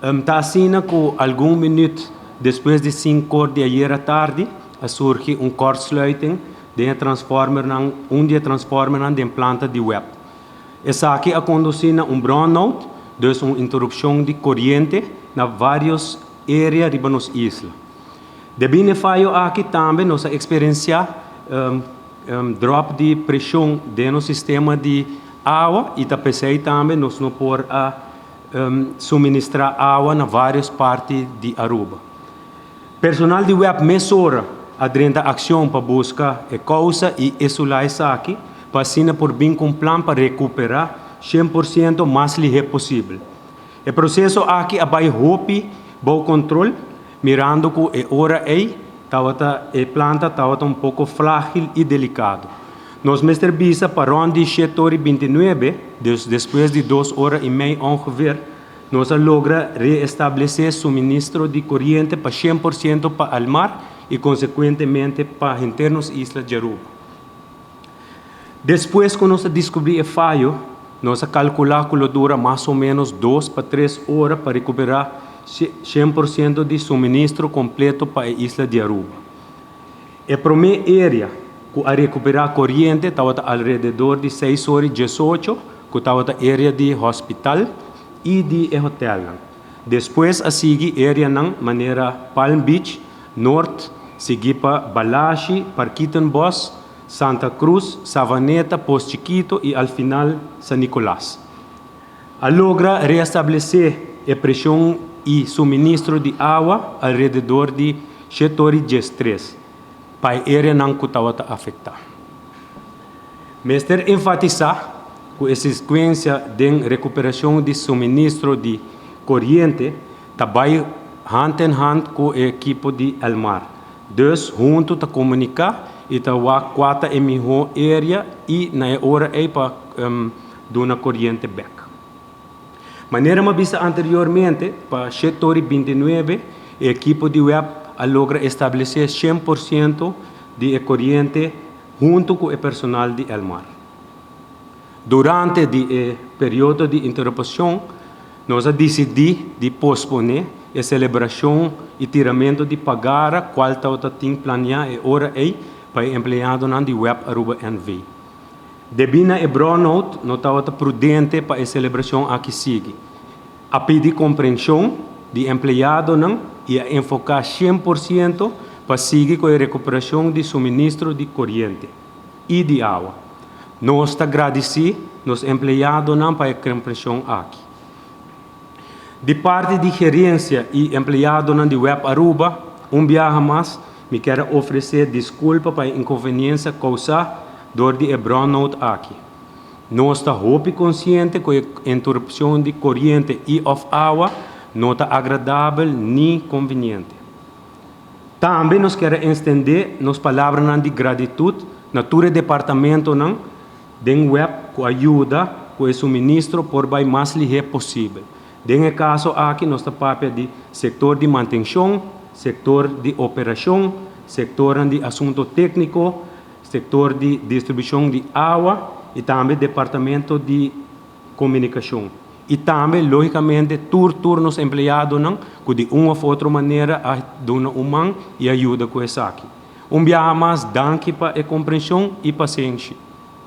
Está assina que algum minuto depois de 5 horas de ayer à tarde, surge kortsluiting de transformer dia transformer de planta de web. Essa aqui a conduzir brownout, dus uma interrupção de corrente na várias áreas de nos isla. De bine fallo aqui também nós experienciar drop de pressão no sistema de água e também nós não por suministrar água na várias partes de Aruba. Personal de web mesura a ação para buscar a causa e isolar isso aqui, para assim por bem com plano para recuperar 100% mais ligeiro possível. O processo aqui é bem rápido, bom controle, mirando que a hora a planta estava um pouco frágil e delicado. Nós mestre visa para onde 7h29, depois de 2 horas e meia ongeveer, nós logra reestabelecer suministro de corrente para 100% para o mar e, consequentemente, para internos islas de Aruba. Depois que nós descobrimos o fallo, nós calculamos que dura mais ou menos 2 para 3 horas para recuperar 100% de suministro completo para a isla de Aruba. A primeira área que a recuperar corrente estava alrededor de 6h18, que estava a área de hospital e de hotel. Depois a seguir área na maneira Palm Beach, norte, seguir para Balashi, Parquitan Bosch, Santa Cruz, Savaneta, Post Chiquito e al final San Nicolás. A logra restabelecer a pressão e suministro de água alrededor de 7h13 para a área não que estava afetada. Mestre enfatizar que a sequência de recuperação de suministro de corrente trabalha hand in hand com o equipo de El Mar. Dus, junto a comunicar e a quatro melhor área e na hora para dar uma corrente back. Maneira mais vista anteriormente, para 7h29, o equipo de web logra estabelecer 100% de corrente junto com o personal de El Mar. Durante o período de interrupção, nós decidimos de posponer a celebração e tiramento de pagara qual tinha planeado a hora para o empregado de web Aruba NV. Devido a brownout, não estava prudente para a celebração aqui sigue. A pedir compreensão de empregado e a enfocar 100% para seguir com a recuperação de suministro de corrente e de água. Nós agradecemos aos empregados para a compreensão aqui. De parte de gerência e empregado de web Aruba, dia mais, me quero oferecer desculpa para a inconveniência causada durante a brownout aqui. Nós estamos conscientes que a interrupção de corrente e of água não está agradável nem conveniente. Também nós queremos estender nas palavras de gratitude na todo o departamento de web que ajuda com o suministro por o mais ligeiro possível. Nesse caso aqui, nós estamos de setor de manutenção, setor de operação, setor de assunto técnico, setor de distribuição de água e também departamento de comunicação. E também, logicamente, turnos empregados que de uma ou outra maneira ajudam humano e ajuda com isso aqui. Dia mais, danke para a compreensão e paciência.